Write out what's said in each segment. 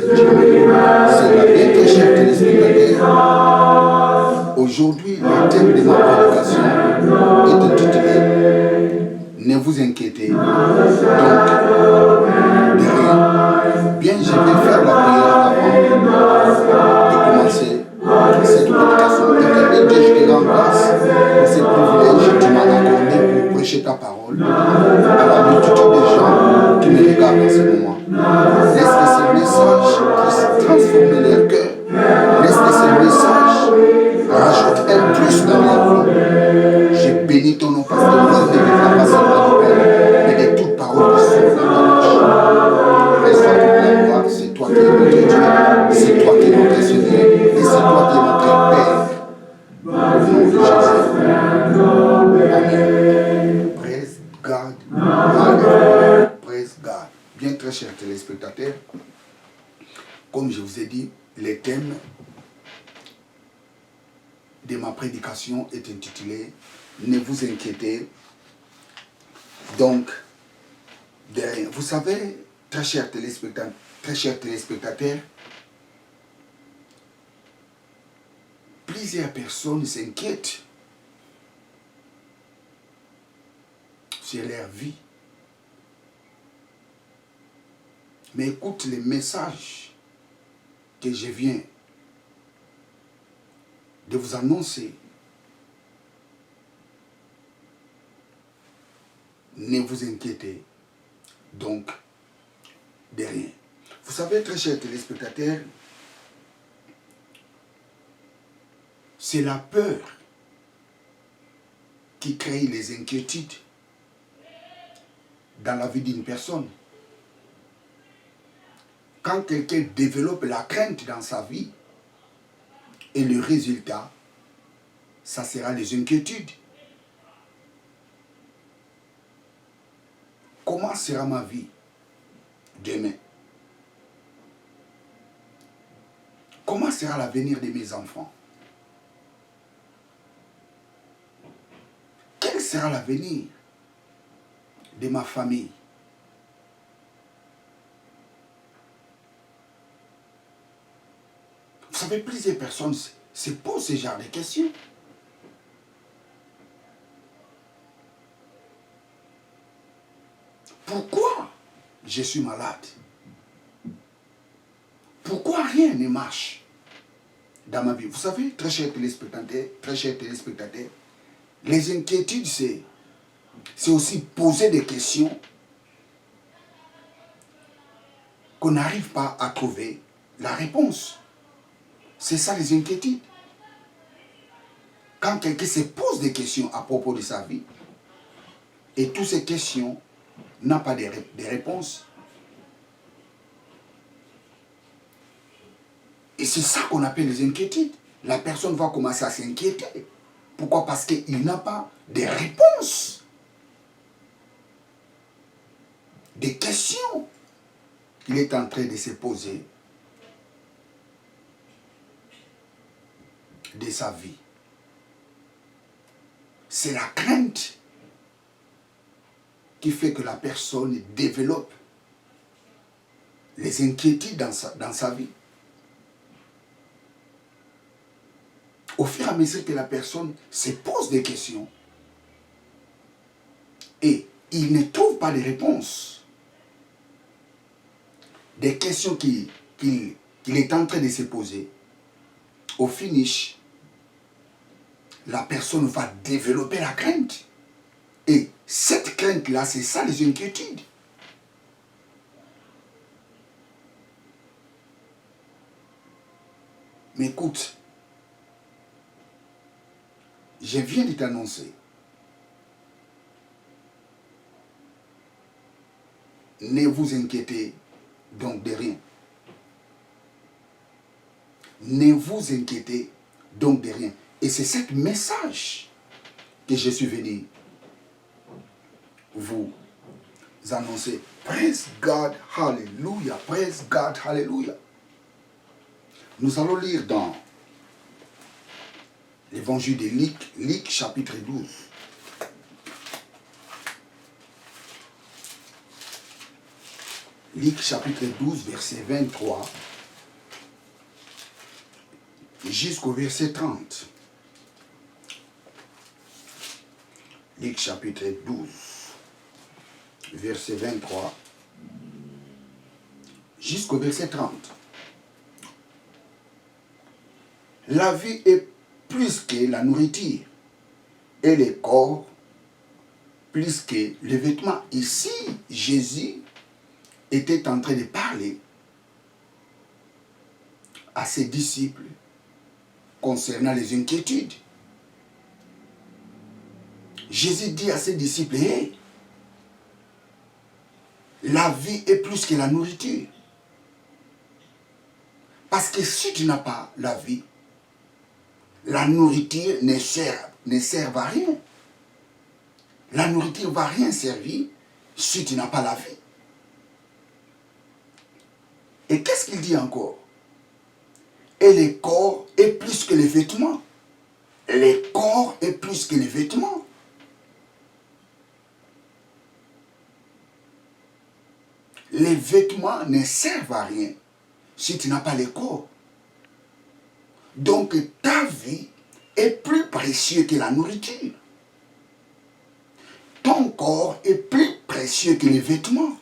C'est la bien très chère téléspectateurs. Aujourd'hui, le thème de ma prédication est intitulé Ne vous inquiétez donc de rien. Bien, je vais faire la prière avant de commencer cette prédication. Éternel Dieu, je te rends grâce pour ce privilège que tu m'as accordé pour prêcher ta parole à la multitude de gens qui me regardent en ce moment. Laisse que ce message puisse transformer leur cœur. Laisse que ce message rajoute un plus dans leur vie. Je bénis ton nom parce que l'homme ne vivra pas seulement du pain, mais de toute parole qui sort dans ta bouche. Reçois toute la gloire, c'est toi qui es notre Dieu, c'est toi qui es notre Seigneur, et c'est toi qui es notre Père. Au nom de Jésus. Amen. Praise God. Amen. Praise God. Bien très chers téléspectateurs, comme je vous ai dit, le thème de ma prédication est intitulé Ne vous inquiétez donc de rien. Vous savez, très chers téléspectateurs, plusieurs personnes s'inquiètent sur leur vie. Mais écoute les messages que je viens de vous annoncer. Ne vous inquiétez donc de rien. Vous savez, très chers téléspectateurs, c'est la peur qui crée les inquiétudes dans la vie d'une personne. Quand quelqu'un développe la crainte dans sa vie, et le résultat, ça sera les inquiétudes. Comment sera ma vie demain? Comment sera l'avenir de mes enfants? Quel sera l'avenir de ma famille? Vous savez, plusieurs personnes se posent ce genre de questions. Pourquoi je suis malade? Pourquoi rien ne marche dans ma vie? Vous savez, très chers téléspectateurs, les inquiétudes, c'est aussi poser des questions qu'on n'arrive pas à trouver la réponse. C'est ça les inquiétudes. Quand quelqu'un se pose des questions à propos de sa vie, et toutes ces questions n'ont pas de réponses, et c'est ça qu'on appelle les inquiétudes. La personne va commencer à s'inquiéter. Pourquoi? Parce qu'il n'a pas de réponses. Des questions qu'il est en train de se poser de sa vie. C'est la crainte qui fait que la personne développe les inquiétudes dans sa vie. Au fur et à mesure que la personne se pose des questions et il ne trouve pas de réponse, des questions qu'il est en train de se poser, au finish, la personne va développer la crainte. Et cette crainte-là, c'est ça les inquiétudes. Mais écoute, je viens de t'annoncer. Ne vous inquiétez donc de rien. Ne vous inquiétez donc de rien. Et c'est ce message que je suis venu vous annoncer. Praise God, hallelujah. Praise God, hallelujah. Nous allons lire dans l'évangile de Luc chapitre 12. Luc chapitre 12, verset 23 jusqu'au verset 30. Luc chapitre 12, verset 23, jusqu'au verset 30. La vie est plus que la nourriture et le corps plus que les vêtements. Ici, Jésus était en train de parler à ses disciples concernant les inquiétudes. Jésus dit à ses disciples, hey, la vie est plus que la nourriture. Parce que si tu n'as pas la vie, la nourriture ne sert à rien. La nourriture ne va rien servir si tu n'as pas la vie. Et qu'est-ce qu'il dit encore? Et le corps est plus que les vêtements. Le corps est plus que les vêtements. Les vêtements ne servent à rien si tu n'as pas le corps. Donc ta vie est plus précieuse que la nourriture. Ton corps est plus précieux que les vêtements.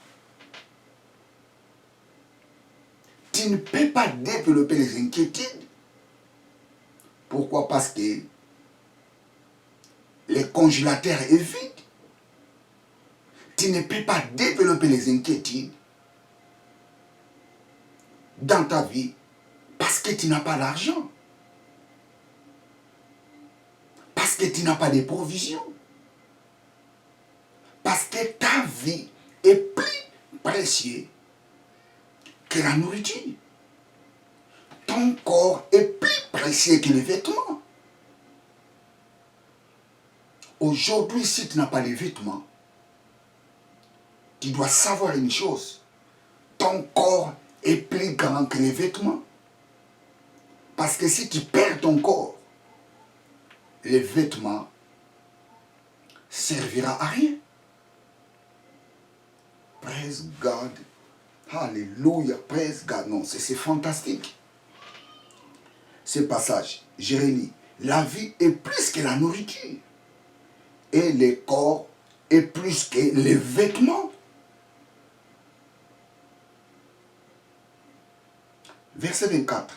Tu ne peux pas développer les inquiétudes. Pourquoi? Parce que le congélateur est vide. Tu ne peux pas développer les inquiétudes dans ta vie parce que tu n'as pas l'argent. Parce que tu n'as pas de provisions. Parce que ta vie est plus précieuse que la nourriture. Ton corps est plus précieux que les vêtements. Aujourd'hui, si tu n'as pas les vêtements, tu dois savoir une chose. Ton corps est plus grand que les vêtements. Parce que si tu perds ton corps, les vêtements ne serviront à rien. Praise God. Alléluia. Praise God. Non, c'est fantastique. Ce passage, Jérémie, la vie est plus que la nourriture. Et le corps est plus que les vêtements. Verset 24.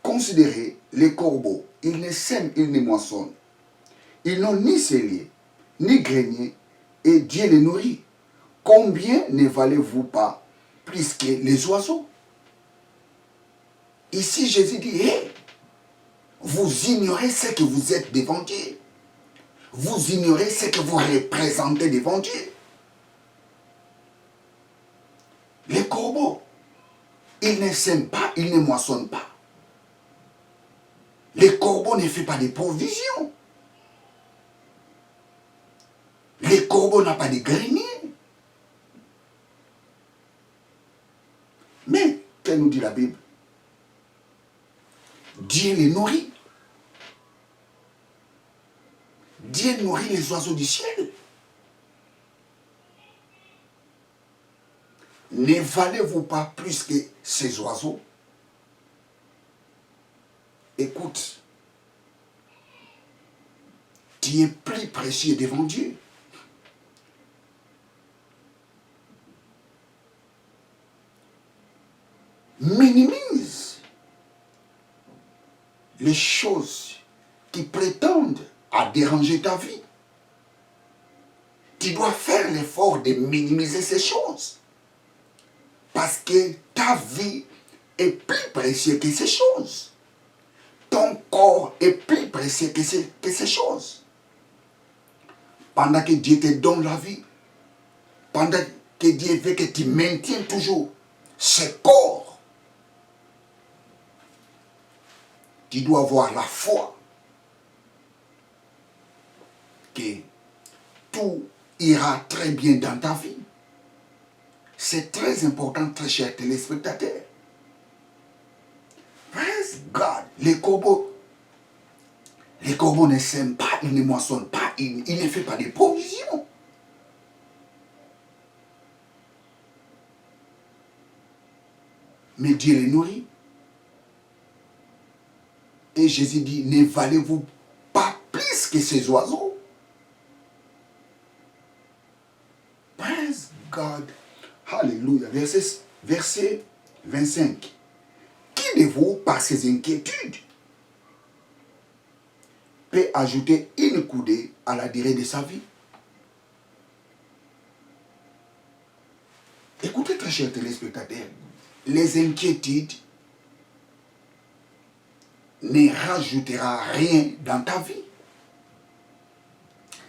Considérez les corbeaux. Ils ne sèment, ils ne moissonnent. Ils n'ont ni cellier, ni grenier, et Dieu les nourrit. Combien ne valez-vous pas plus que les oiseaux? Ici, Jésus dit, hey, vous ignorez ce que vous êtes devant Dieu. Vous ignorez ce que vous représentez devant Dieu. Les corbeaux, ils ne sèment pas, ils ne moissonnent pas. Les corbeaux ne font pas de provisions. Les corbeaux n'ont pas de grenier. Mais, qu'est-ce que nous dit la Bible? Dieu les nourrit. Dieu nourrit les oiseaux du ciel. Ne valez-vous pas plus que ces oiseaux? Écoute, tu es plus précieux devant Dieu. Minimise les choses qui prétendent à déranger ta vie. Tu dois faire l'effort de minimiser ces choses. Parce que ta vie est plus précieuse que ces choses. Ton corps est plus précieux que ces choses. Pendant que Dieu te donne la vie, pendant que Dieu veut que tu maintiennes toujours ce corps, tu dois avoir la foi que tout ira très bien dans ta vie. C'est très important, très cher téléspectateurs. Praise God. Les corbeaux ne s'aiment pas, ils ne moissonnent pas, ils ne font pas de provisions. Mais Dieu les nourrit. Et Jésus dit, ne valez-vous pas plus que ces oiseaux? Praise God. Alléluia. Verset 25. Qui de vous, par ses inquiétudes, peut ajouter une coudée à la durée de sa vie? Écoutez, très chers téléspectateurs, les inquiétudes ne rajoutera rien dans ta vie.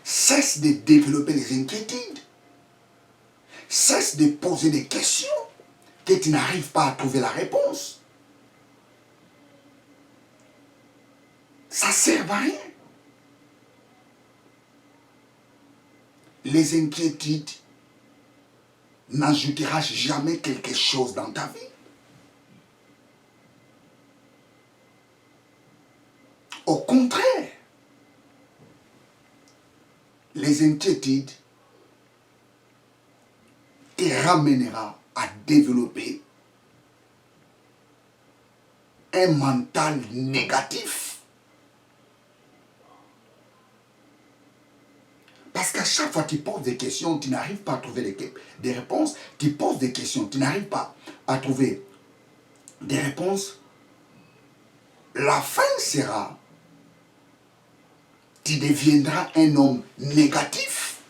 Cesse de développer les inquiétudes. Cesse de poser des questions que tu n'arrives pas à trouver la réponse. Ça ne sert à rien. Les inquiétudes n'ajoutera jamais quelque chose dans ta vie. Au contraire, les inquiétudes te ramènera à développer un mental négatif. Parce qu'à chaque fois que tu poses des questions, tu n'arrives pas à trouver des réponses. Tu poses des questions, tu n'arrives pas à trouver des réponses. La fin sera, tu deviendras un homme négatif.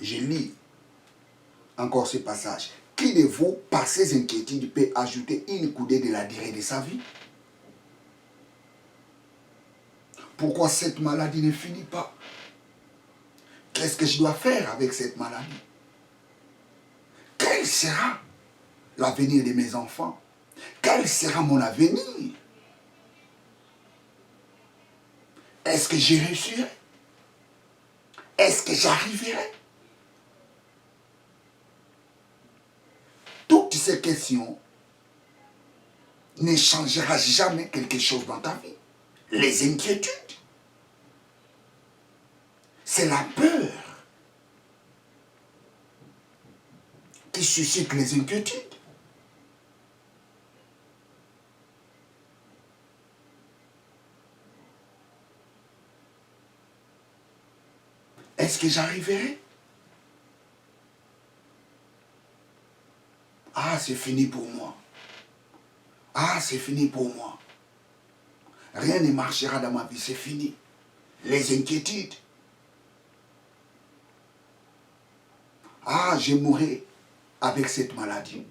Je lis encore ce passage. Qui de vous, par ses inquiétudes, peut ajouter une coudée de la durée de sa vie? Pourquoi cette maladie ne finit pas? Qu'est-ce que je dois faire avec cette maladie? Quel sera l'avenir de mes enfants? Quel sera mon avenir? Est-ce que j'y réussirai? Est-ce que j'arriverai? Toutes ces questions ne changeront jamais quelque chose dans ta vie. Les inquiétudes, c'est la peur qui suscite les inquiétudes. Est-ce que j'arriverai? Ah, c'est fini pour moi. Ah, c'est fini pour moi. Rien ne marchera dans ma vie, c'est fini. Les inquiétudes. Ah, je mourrai avec cette maladie.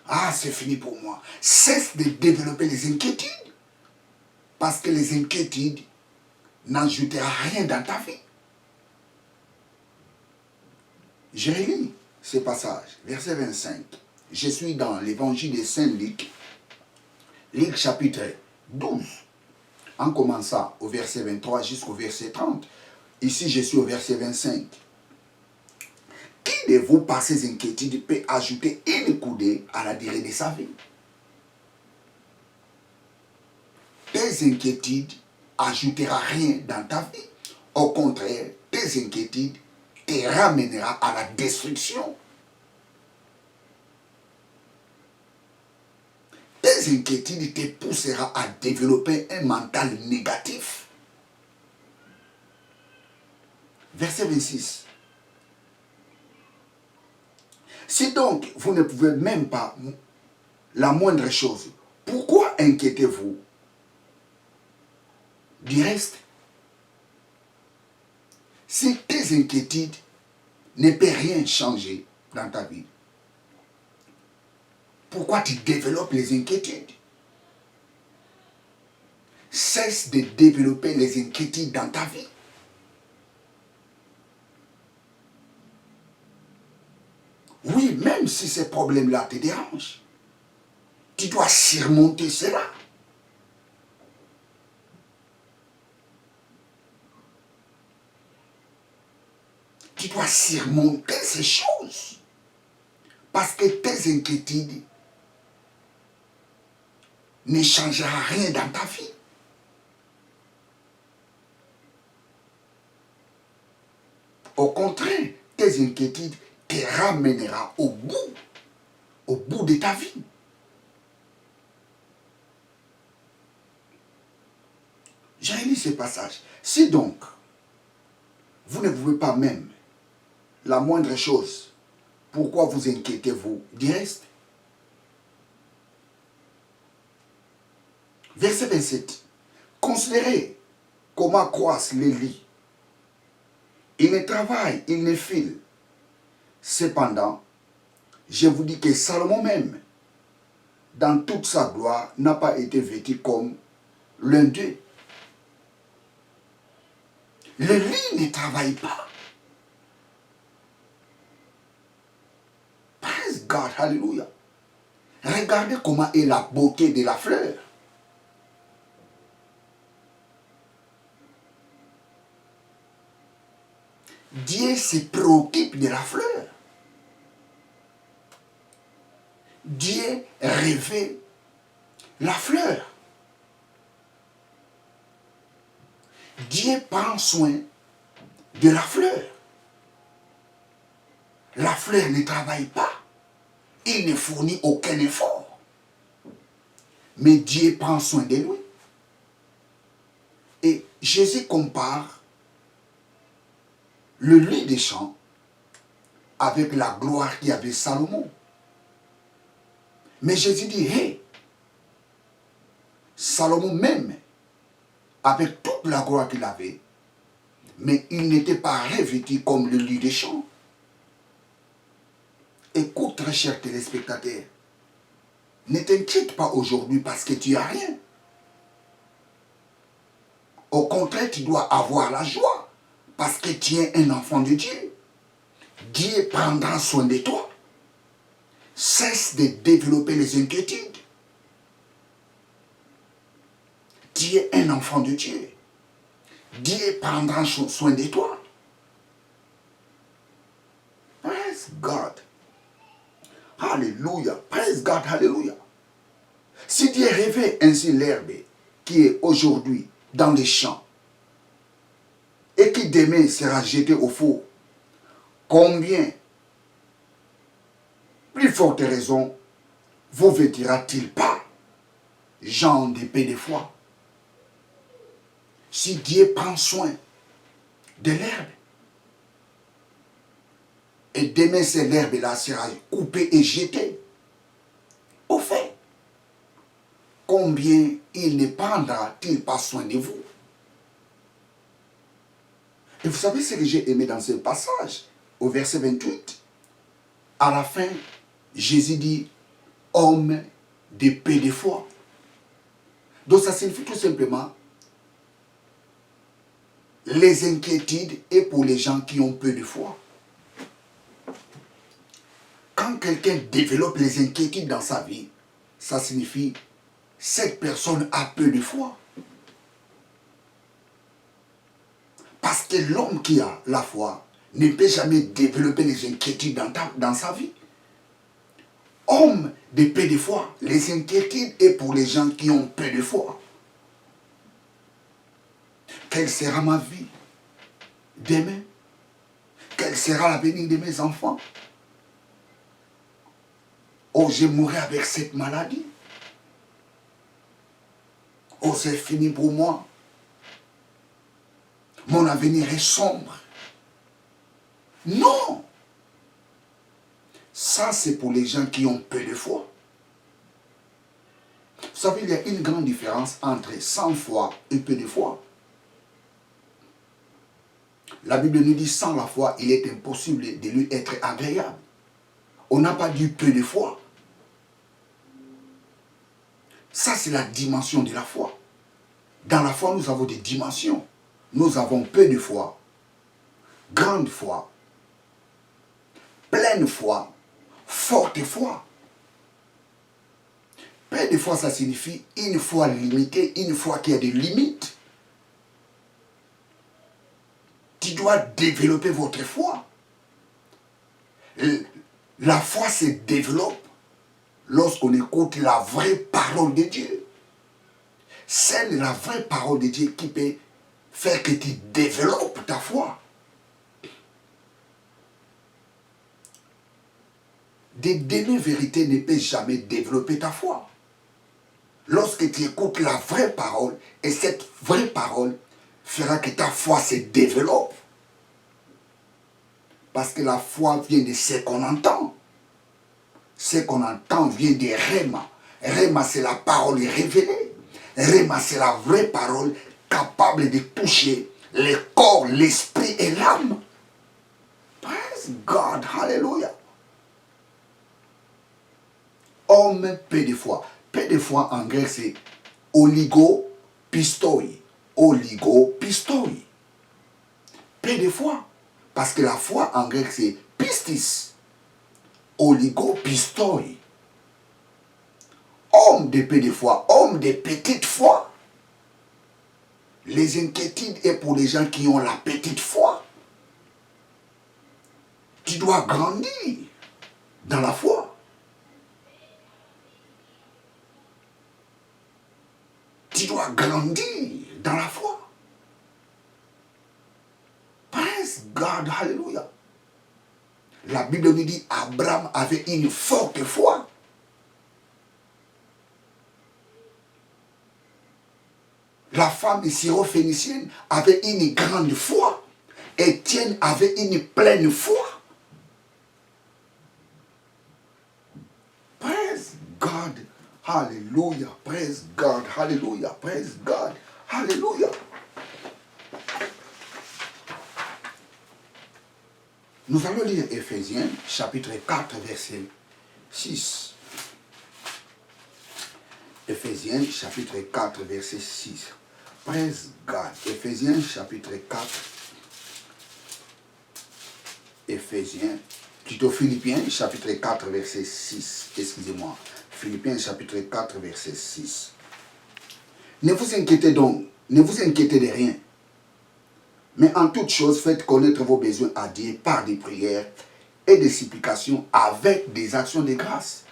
Ah, c'est fini pour moi. Cesse de développer les inquiétudes. Parce que les inquiétudes n'ajouteront rien dans ta vie. Je relis ce passage, verset 25. Je suis dans l'évangile de Saint Luc, Luc chapitre 12, en commençant au verset 23 jusqu'au verset 30. Ici, je suis au verset 25. Qui de vous, par ses inquiétudes, peut ajouter une coudée à la durée de sa vie? Tes inquiétudes n'ajouteront rien dans ta vie. Au contraire, tes inquiétudes te ramèneront à la destruction. Tes inquiétudes te pousseront à développer un mental négatif. Verset 26. Si donc vous ne pouvez même pas la moindre chose, pourquoi inquiétez-vous du reste? Si tes inquiétudes ne peuvent rien changer dans ta vie, pourquoi tu développes les inquiétudes? Cesse de développer les inquiétudes dans ta vie. Oui, même si ces problèmes-là te dérangent, tu dois surmonter cela. Tu dois surmonter ces choses. Parce que tes inquiétudes ne changeront rien dans ta vie. Au contraire, tes inquiétudes te ramèneront au bout de ta vie. ce passage. Si donc, vous ne pouvez pas même la moindre chose, pourquoi vous inquiétez-vous du reste? Verset 27. Considérez comment croissent les lits. Ils ne travaillent, ils ne filent. Cependant, je vous dis que Salomon même, dans toute sa gloire, n'a pas été vêtu comme l'un d'eux. Le lit ne travaille pas. Praise God, hallelujah. Regardez comment est la beauté de la fleur. Dieu se préoccupe de la fleur. Dieu revêt la fleur. Dieu prend soin de la fleur. La fleur ne travaille pas. Il ne fournit aucun effort. Mais Dieu prend soin de lui. Et Jésus compare le lit des champs avec la gloire qu'il y avait Salomon. Mais Jésus dit, hey, Salomon même, avec toute la gloire qu'il avait, mais il n'était pas revêtu comme le lit des champs. Écoute, très cher téléspectateur, ne t'inquiète pas aujourd'hui parce que tu n'as rien. Au contraire, tu dois avoir la joie parce que tu es un enfant de Dieu. Dieu prendra soin de toi. Cesse de développer les inquiétudes. Tu es un enfant de Dieu. Dieu prendra soin de toi. Praise God. Alléluia. Praise God. Alléluia. Si Dieu revêt ainsi l'herbe qui est aujourd'hui dans les champs et qui demain sera jetée au four, combien plus forte raison vous vêtira-t-il pas, gens d'épée de foi? Si Dieu prend soin de l'herbe, et demain cette herbe-là sera coupée et jetée au feu, combien il ne prendra-t-il pas soin de vous? Et vous savez ce que j'ai aimé dans ce passage, au verset 28, à la fin, Jésus dit, homme de peu de foi. Donc ça signifie tout simplement, les inquiétudes et pour les gens qui ont peu de foi. Quand quelqu'un développe les inquiétudes dans sa vie, ça signifie, cette personne a peu de foi. Parce que l'homme qui a la foi ne peut jamais développer les inquiétudes dans sa vie. Homme de peu de foi, les inquiétudes est pour les gens qui ont peu de foi. Quelle sera ma vie demain? Quel sera l'avenir de mes enfants? Oh, je mourrai avec cette maladie. Oh, c'est fini pour moi. Mon avenir est sombre. Non! Ça, c'est pour les gens qui ont peu de foi. Vous savez, il y a une grande différence entre sans foi et peu de foi. La Bible nous dit, sans la foi, il est impossible de lui être agréable. On n'a pas dit peu de foi. Ça, c'est la dimension de la foi. Dans la foi, nous avons des dimensions. Nous avons peu de foi, grande foi, pleine foi, forte foi. Peu de foi, ça signifie une foi limitée, une foi qui a des limites. Tu dois développer votre foi. La foi se développe lorsqu'on écoute la vraie parole de Dieu. C'est la vraie parole de Dieu qui peut faire que tu développes ta foi. Des demi-vérités ne peuvent jamais développer ta foi. Lorsque tu écoutes la vraie parole, et cette vraie parole fera que ta foi se développe. Parce que la foi vient de ce qu'on entend. Ce qu'on entend vient de Réma. Réma, c'est la parole révélée. Réma, c'est la vraie parole capable de toucher le corps, l'esprit et l'âme. Praise God. Hallelujah. Homme, peu de foi. Peu de foi en grec, c'est oligopistoi. Oligopistoi. Peu de foi. Parce que la foi en grec, c'est pistis. Oligopistoi. Homme de peu de foi, homme de petite foi. Les inquiétudes est pour les gens qui ont la petite foi. Tu dois grandir dans la foi. Tu dois grandir dans la foi. Praise God, hallelujah. La Bible nous dit Abraham avait une forte foi. La femme syrophénicienne avait une grande foi. Étienne avait une pleine foi. Praise God. Hallelujah. Praise God. Hallelujah. Praise God. Hallelujah. Nous allons lire Éphésiens, chapitre 4, verset 6. Éphésiens, chapitre 4, verset 6. Praise God. Éphésiens, chapitre 4. Éphésiens, plutôt Philippiens, chapitre 4, verset 6. Excusez-moi. Philippiens, chapitre 4, verset 6. Ne vous inquiétez donc, ne vous inquiétez de rien. Mais en toute chose, faites connaître vos besoins à Dieu par des prières et des supplications avec des actions de grâce.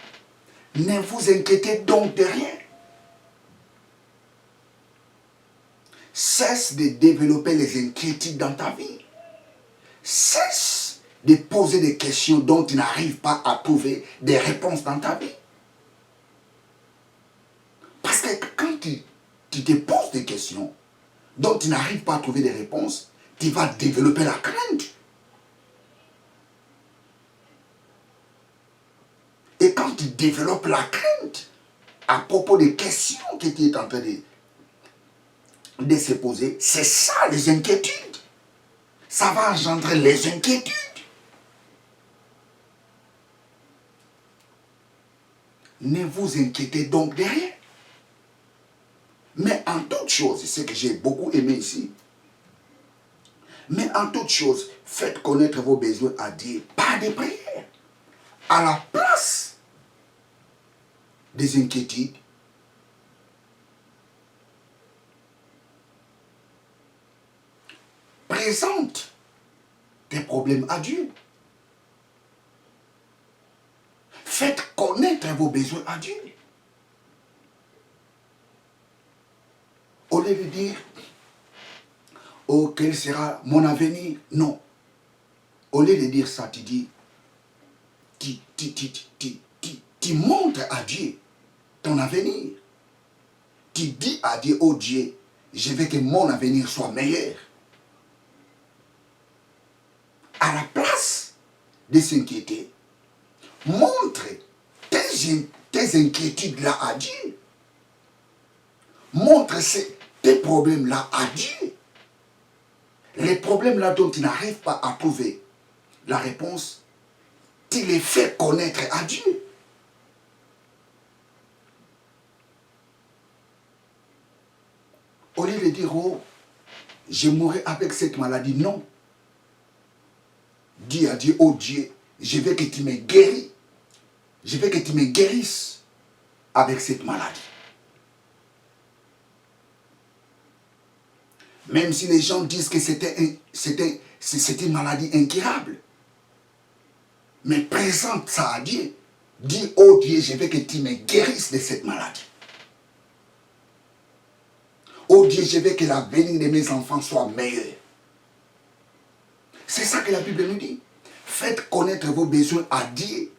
Ne vous inquiétez donc de rien. Cesse de développer les inquiétudes dans ta vie. Cesse de poser des questions dont tu n'arrives pas à trouver des réponses dans ta vie. Parce que quand tu te poses des questions dont tu n'arrives pas à trouver des réponses, tu vas développer la crainte. Et quand tu développes la crainte à propos des questions que tu es en train de se poser, c'est ça les inquiétudes. Ça va engendrer les inquiétudes. Ne vous inquiétez donc de rien. Mais en toute chose, c'est ce que j'ai beaucoup aimé ici. Mais en toute chose, faites connaître vos besoins à Dieu par des prières. À la place des inquiétudes, présente tes problèmes à Dieu. Faites connaître vos besoins à Dieu. Au lieu de dire, oh, quel sera mon avenir? Non. Au lieu de dire ça, tu dis, tu montres à Dieu ton avenir. Tu dis à Dieu, oh Dieu, je veux que mon avenir soit meilleur. À la place de s'inquiéter, montre tes inquiétudes-là à Dieu. Montre tes problèmes-là à Dieu. Les problèmes-là dont tu n'arrives pas à trouver la réponse, tu les fais connaître à Dieu. Au lieu de dire, oh, je mourrai avec cette maladie, non. Dis à Dieu, oh Dieu, je veux que tu me guéris. Je veux que tu me guérisses avec cette maladie. Même si les gens disent que c'est une maladie incurable. Mais présente ça à Dieu. Dis, oh Dieu, je veux que tu me guérisses de cette maladie. Oh Dieu, je veux que l'avenir de mes enfants soit meilleur. C'est ça que la Bible nous dit. Faites connaître vos besoins à Dieu.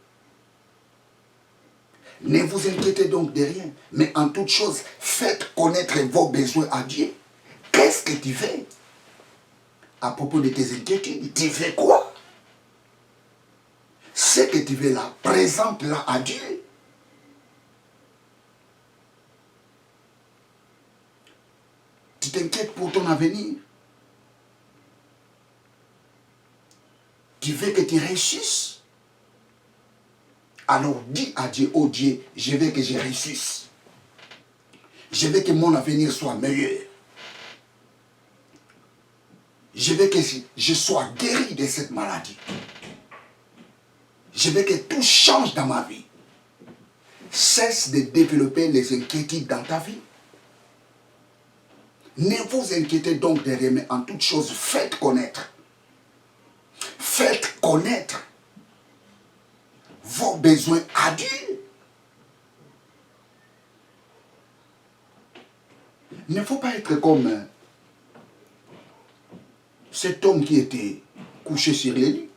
Ne vous inquiétez donc de rien, mais en toute chose, faites connaître vos besoins à Dieu. Qu'est-ce que tu fais à propos de tes inquiétudes? Tu fais quoi? Ce que tu veux là, présente-la à Dieu. Tu t'inquiètes pour ton avenir. Tu veux que tu réussisses. Alors dis à Dieu, oh Dieu, je veux que je réussisse. Je veux que mon avenir soit meilleur. Je veux que je sois guéri de cette maladie. Je veux que tout change dans ma vie. Cesse de développer les inquiétudes dans ta vie. Ne vous inquiétez donc de rien, mais en toute chose, faites connaître. Faites connaître vos besoins à Dieu. Il ne faut pas être comme cet homme qui était couché sur les lits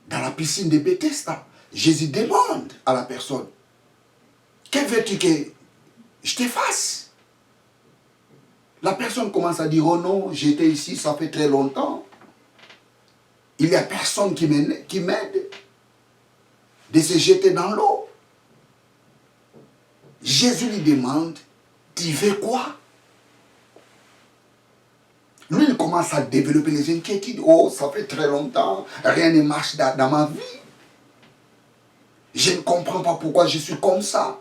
dans la piscine de Bethesda. Jésus demande à la personne, que veux-tu que je te fasse? La personne commence à dire, oh non, j'étais ici, ça fait très longtemps. Il n'y a personne qui m'aide de se jeter dans l'eau. Jésus lui demande, tu veux quoi? Lui, il commence à développer les inquiétudes. Oh, ça fait très longtemps, rien ne marche dans ma vie. Je ne comprends pas pourquoi je suis comme ça.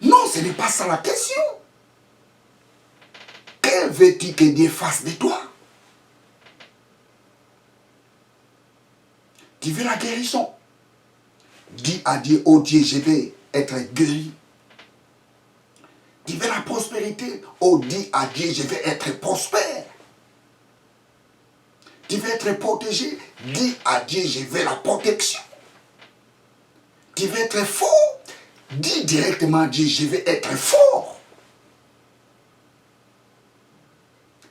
Non, ce n'est pas ça la question. Que veux-tu que Dieu fasse de toi? Tu veux la guérison? Dis à Dieu, oh Dieu, je vais être guéri. Tu veux la prospérité? Oh, dis à Dieu, je vais être prospère. Tu veux être protégé? Dis à Dieu, je veux la protection. Tu veux être fort? Dis directement à Dieu, je vais être fort.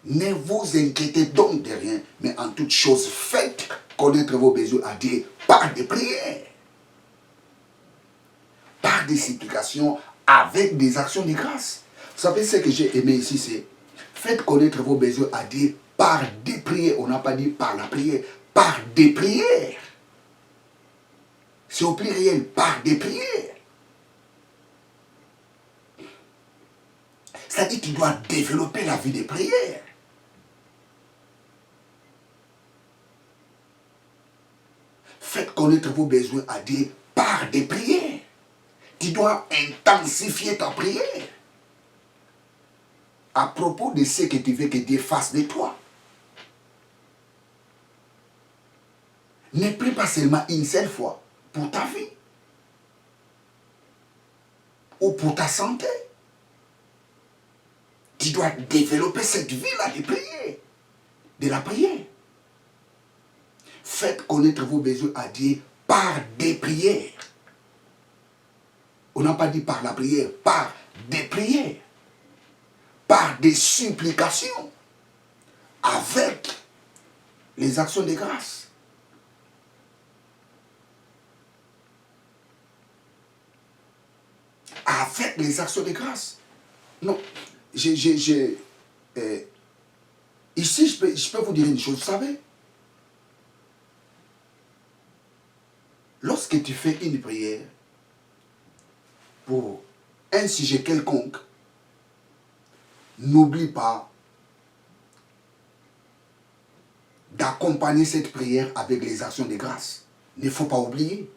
Ne vous inquiétez donc de rien, mais en toute chose, faites connaître vos besoins à Dieu par des prières, par des supplications, avec des actions de grâce. Vous savez ce que j'ai aimé ici, c'est faites connaître vos besoins à Dieu par des prières. On n'a pas dit par la prière, par des prières. C'est au pluriel, par des prières. C'est-à-dire qu'il doit développer la vie des prières. Faites connaître vos besoins à Dieu par des prières. Tu dois intensifier ta prière à propos de ce que tu veux que Dieu fasse de toi. Ne prie pas seulement une seule fois pour ta vie ou pour ta santé. Tu dois développer cette vie-là de prière, de la prière. Faites connaître vos besoins à Dieu par des prières. On n'a pas dit par la prière, par des prières, par des supplications, avec les actions de grâce. Avec les actions de grâce. Non, ici, je peux vous dire une chose, vous savez, lorsque tu fais une prière pour un sujet quelconque, n'oublie pas d'accompagner cette prière avec les actions de grâce. Il ne faut pas oublier.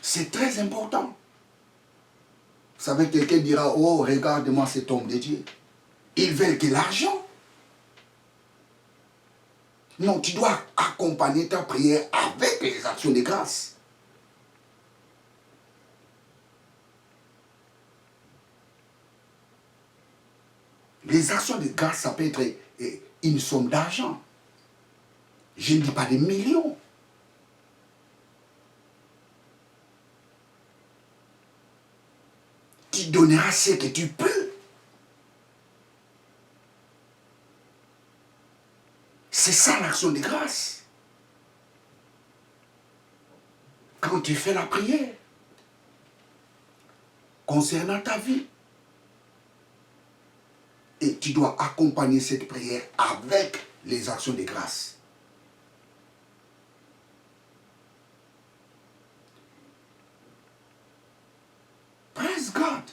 C'est très important. Vous savez, quelqu'un dira, oh, regarde-moi cet homme de Dieu. Ils veulent que l'argent. Non, tu dois accompagner ta prière avec les actions de grâce. Les actions de grâce, ça peut être une somme d'argent. Je ne dis pas des millions. Tu donneras ce que tu peux. C'est ça l'action de grâce. Quand tu fais la prière, concernant ta vie. Et tu dois accompagner cette prière avec les actions de grâce. Praise God.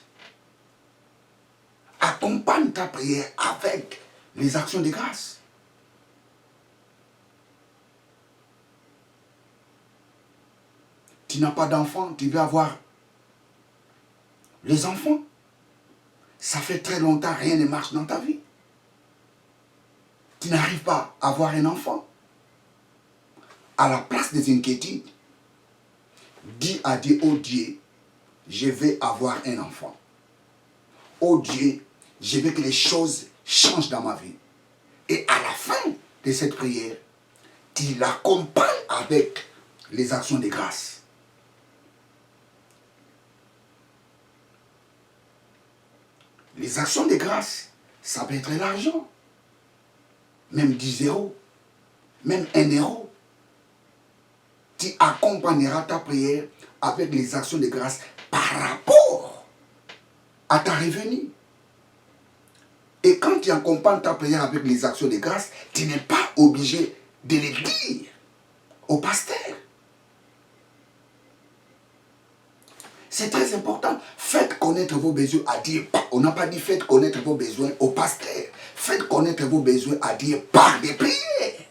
Accompagne ta prière avec les actions de grâce. Tu n'as pas d'enfant, tu veux avoir les enfants. Ça fait très longtemps, rien ne marche dans ta vie. Tu n'arrives pas à avoir un enfant. À la place des inquiétudes, dis à Dieu, oh Dieu, je vais avoir un enfant. Oh Dieu, je veux que les choses changent dans ma vie. Et à la fin de cette prière, tu l'accompagnes avec les actions de grâce. Les actions de grâce, ça peut être l'argent. Même 10 euros, même 1 euro. Tu accompagneras ta prière avec les actions de grâce par rapport à ta revenu. Et quand tu accompagnes ta prière avec les actions de grâce, tu n'es pas obligé de les dire au pasteur. C'est très important. Faites connaître vos besoins à Dieu. On n'a pas dit faites connaître vos besoins au pasteur. Faites connaître vos besoins à Dieu par des prières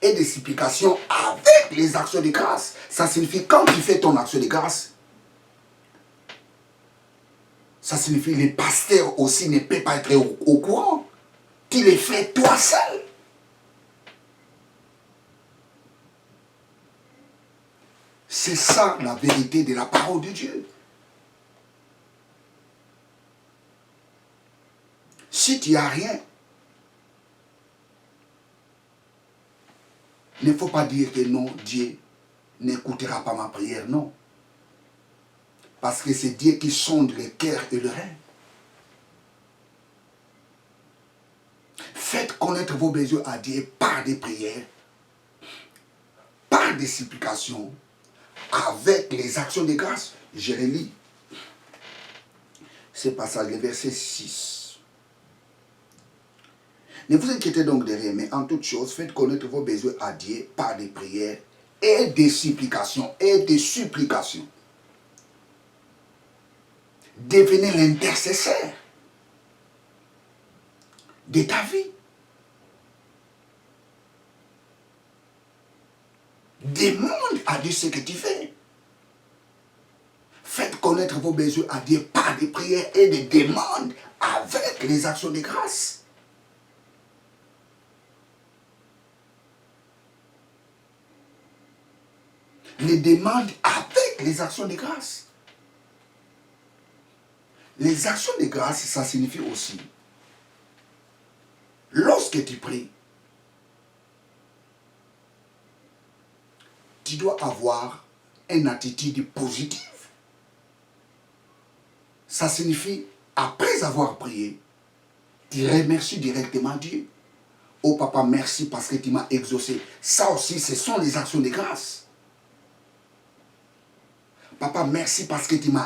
et des supplications avec les actions de grâce. Ça signifie quand tu fais ton action de grâce, ça signifie que les pasteurs aussi ne peuvent pas être au courant. Tu les fais toi seul. C'est ça la vérité de la parole de Dieu. Si tu n'as rien, il ne faut pas dire que non, Dieu n'écoutera pas ma prière, non. Parce que c'est Dieu qui sonde le cœur et le rein. Faites connaître vos besoins à Dieu par des prières, par des supplications, avec les actions de grâce. Je relis ce passage, le verset 6. Ne vous inquiétez donc de rien, mais en toute chose, faites connaître vos besoins à Dieu par des prières et des supplications. Devenez l'intercesseur de ta vie. Demande à Dieu ce que tu fais. Faites connaître vos besoins à Dieu par des prières et des demandes avec les actions de grâce. Les demandes avec les actions de grâce. Les actions de grâce, ça signifie aussi, lorsque tu pries, tu dois avoir une attitude positive. Ça signifie, après avoir prié, tu remercies directement Dieu. Oh papa, merci parce que tu m'as exaucé. Ça aussi, ce sont les actions de grâce. Papa, merci parce que tu m'as